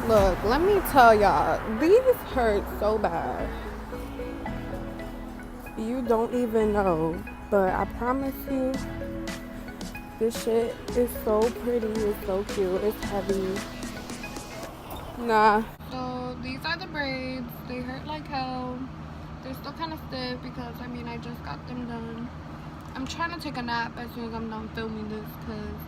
Look, let me tell y'all, these hurt so bad. You don't even know. But I promise you, this shit is so pretty. It's so cute. It's heavy. Nah. So these are the braids. They hurt like hell. They're still kind of stiff because, I mean, I just got them done. I'm trying to take a nap as soon as I'm done filming this because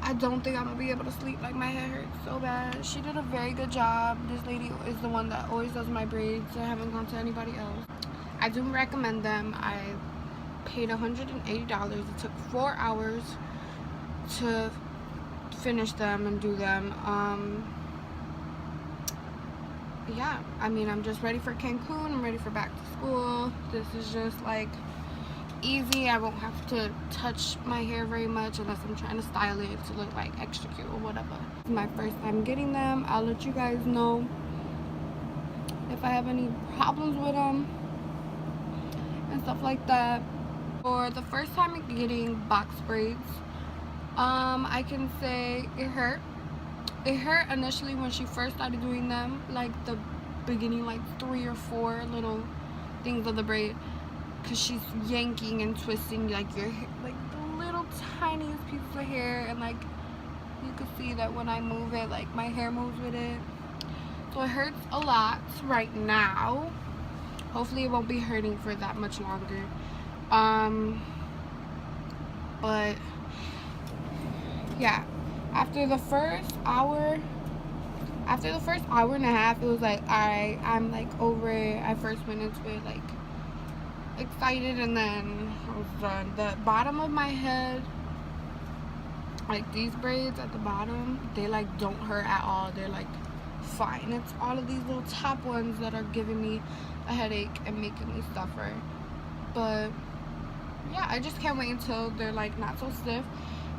I don't think I'm going to be able to sleep. Like, my head hurts so bad. She did a very good job. This lady is the one that always does my braids. I haven't gone to anybody else. I do recommend them. I paid $180. It took 4 hours to finish them and do them. Yeah, I mean, I'm just ready for Cancun. I'm ready for back to school. This is just like easy. I won't have to touch my hair very much unless I'm trying to style it to look like extra cute or whatever. It's my first time getting them. I'll let you guys know if I have any problems with them and stuff like that. For the first time getting box braids, I can say it hurt. It hurt initially when she first started doing them, like the beginning, like 3 or 4 little things of the braid, because she's yanking and twisting like your hair, like the little tiniest pieces of hair, and like you can see that when I move it, like my hair moves with it. So it hurts a lot right now. Hopefully it won't be hurting for that much longer. But yeah, after the first hour and a half, it was like, alright, I'm like over it. I first went into it like excited, and then I was done. The bottom of my head, like these braids at the bottom, they like don't hurt at all. They're like fine. It's all of these little top ones that are giving me a headache and making me suffer. But yeah, I just can't wait until they're like not so stiff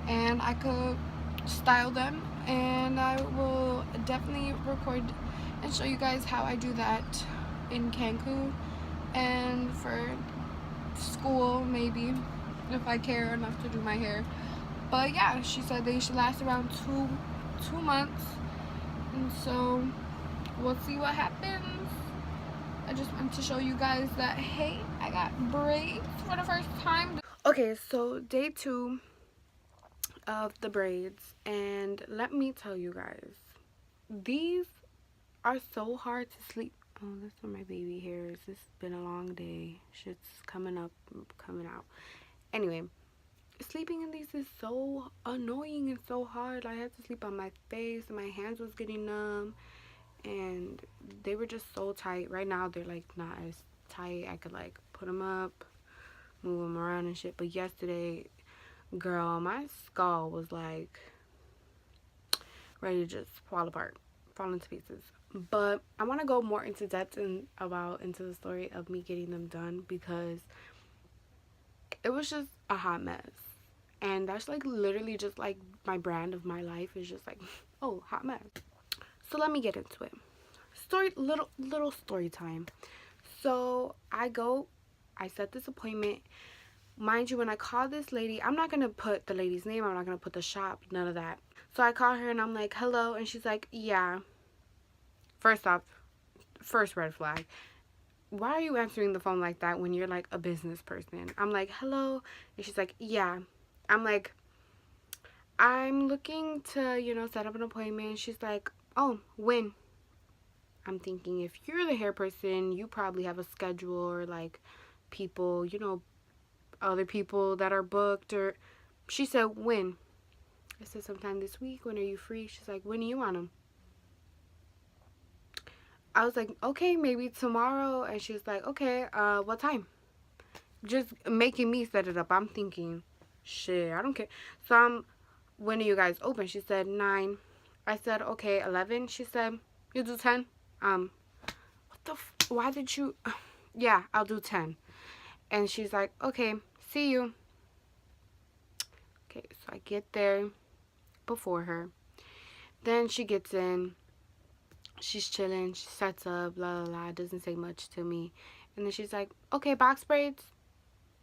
and I could style them, and I will definitely record and show you guys how I do that in Cancun and for school, maybe, if I care enough to do my hair. But yeah, she said they should last around two months, and so we'll see what happens. I just wanted to show you guys that, hey, I got braids for the first time. Okay, so day 2 of the braids, and let me tell you guys, these are so hard to sleep. Oh, that's where my baby hair is. It's been a long day. Shit's coming out. Anyway, sleeping in these is so annoying and so hard. I had to sleep on my face and my hands was getting numb, and they were just so tight. Right now they're like not as tight. I could like put them up, move them around and shit, but yesterday, girl, my skull was like ready to just fall apart, fall into pieces. But I want to go more into depth and into the story of me getting them done, because it was just a hot mess. And that's like literally just like my brand of my life is just like, oh, hot mess. So let me get into it. Little story time. So I set this appointment. Mind you, when I call this lady, I'm not going to put the lady's name. I'm not going to put the shop, none of that. So I call her and I'm like, hello. And she's like, yeah. First off, first red flag. Why are you answering the phone like that when you're like a business person? I'm like, hello. And she's like, yeah. I'm like, I'm looking to, set up an appointment. She's like, oh, when? I'm thinking, if you're the hair person, you probably have a schedule, or like people, other people that are booked. Or she said, when? I said, sometime this week. When are you free? She's like, when do you want them? I was like, okay, maybe tomorrow. And she was like, okay, what time? Just making me set it up. I'm thinking, shit, I don't care. So when are you guys open? She said 9. I said, okay, 11. She said, you do 10? Why did you? Yeah, I'll do 10. And she's like, okay, see you. Okay, so I get there before her. Then she gets in. She's chilling. She sets up, blah, blah, blah. Doesn't say much to me. And then she's like, okay, box braids.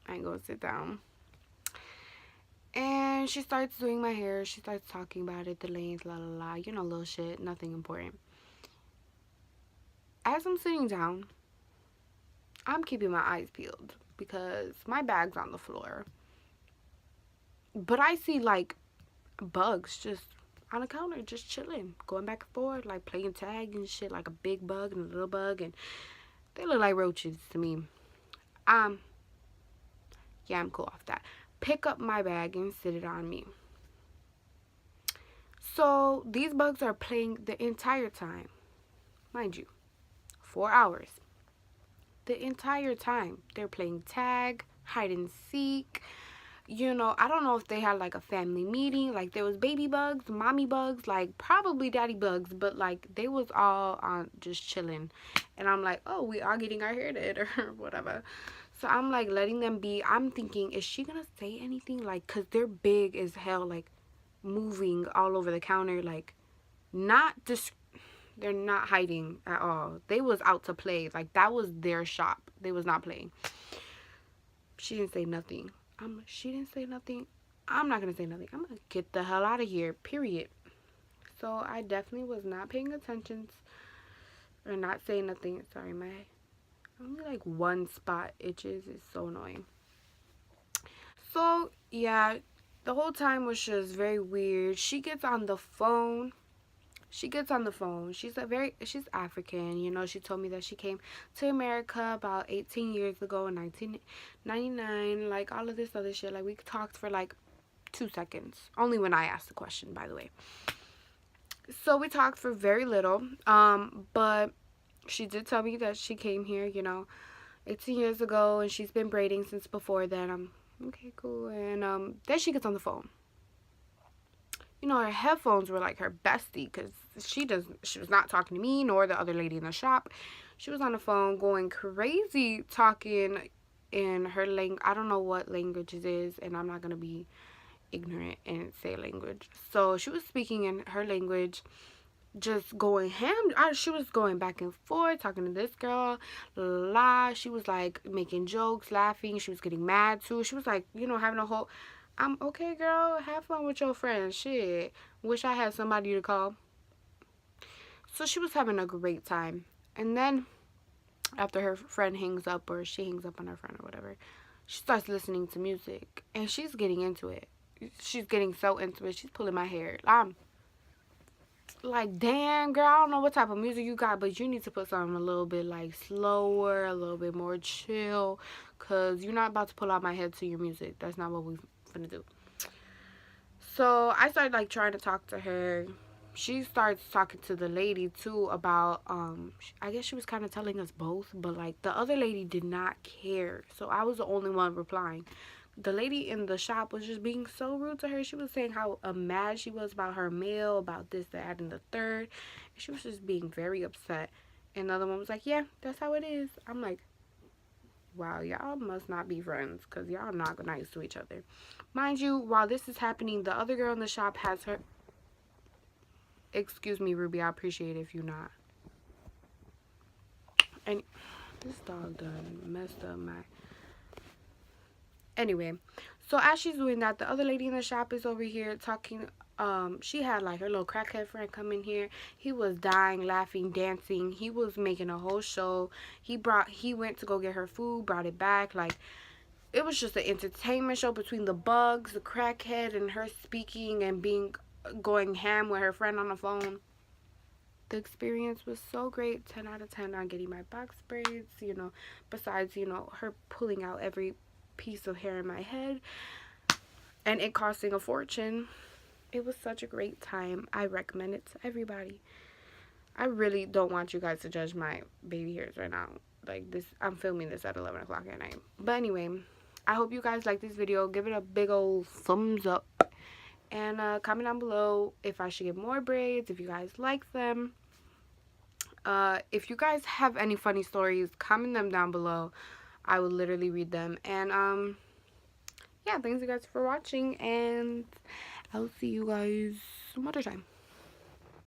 I ain't gonna sit down. And she starts doing my hair. She starts talking about it, the length, la la la, you know, little shit, nothing important. As I'm sitting down, I'm keeping my eyes peeled because my bag's on the floor. But I see like bugs just on the counter, just chilling, going back and forth, like playing tag and shit, like a big bug and a little bug, and they look like roaches to me. Yeah, I'm cool off that. Pick up my bag and sit it on me. So these bugs are playing the entire time, mind you, 4 hours. The entire time they're playing tag, hide and seek. You know, I don't know if they had like a family meeting, like there was baby bugs, mommy bugs, like probably daddy bugs, but like they was all on just chilling. And I'm like, oh, we are getting our hair did or whatever. So I'm like letting them be. I'm thinking, is she gonna say anything? Like, cause they're big as hell, like moving all over the counter, like not just, they're not hiding at all. They was out to play. Like that was their shop. They was not playing. She didn't say nothing. She didn't say nothing. I'm not gonna say nothing. I'm gonna get the hell out of here, period. So I definitely was not paying attention or not saying nothing. Sorry, my only like one spot itches. It's so annoying. So yeah, the whole time was just very weird. She gets on the phone. She's African, you know. She told me that she came to America about 18 years ago in 1999, like all of this other shit. Like we talked for like 2 seconds, only when I asked the question, by the way. So we talked for very little, but she did tell me that she came here, you know, 18 years ago, and she's been braiding since before then. Okay, cool. And then she gets on the phone. You know, her headphones were like her bestie, because she was not talking to me nor the other lady in the shop. She was on the phone going crazy, talking in her language. I don't know what language it is, and I'm not gonna be ignorant and say language. So she was speaking in her language, just going ham. She was going back and forth, talking to this girl, la. She was like making jokes, laughing. She was getting mad too. She was like, you know, having a whole, I'm okay, girl, have fun with your friends. Shit, wish I had somebody to call. So she was having a great time. And then after her friend hangs up, or she hangs up on her friend or whatever, she starts listening to music, and she's getting into it. She's getting so into it. She's pulling my hair. I'm like, damn, girl, I don't know what type of music you got, but you need to put something a little bit like slower, a little bit more chill, because you're not about to pull out my head to your music. That's not what we're gonna do. So I started like trying to talk to her. She starts talking to the lady too about I guess she was kind of telling us both, but like the other lady did not care, so I was the only one replying. The lady in the shop was just being so rude to her. She was saying how mad she was about her mail, about this, that, and the third. She was just being very upset. And the other one was like, yeah, that's how it is. I'm like, wow, y'all must not be friends, because y'all not nice to each other. Mind you, while this is happening, the other girl in the shop has her... Excuse me, Ruby, I appreciate it if you're not. And this dog done messed up my... Anyway, so as she's doing that, the other lady in the shop is over here talking. She had like her little crackhead friend come in here. He was dying, laughing, dancing. He was making a whole show. He went to go get her food, brought it back. Like, it was just an entertainment show between the bugs, the crackhead, and her speaking and going ham with her friend on the phone. The experience was so great. 10 out of 10 on getting my box braids, you know, besides, you know, her pulling out every piece of hair in my head and it costing a fortune. It was such a great time. I recommend it to everybody. I really don't want you guys to judge my baby hairs right now. Like this, I'm filming this at 11 o'clock at night. But anyway, I hope you guys like this video. Give it a big old thumbs up. And comment down below if I should get more braids, if you guys like them. If you guys have any funny stories, comment them down below. I will literally read them. And yeah, thanks you guys for watching, and I'll see you guys some other time.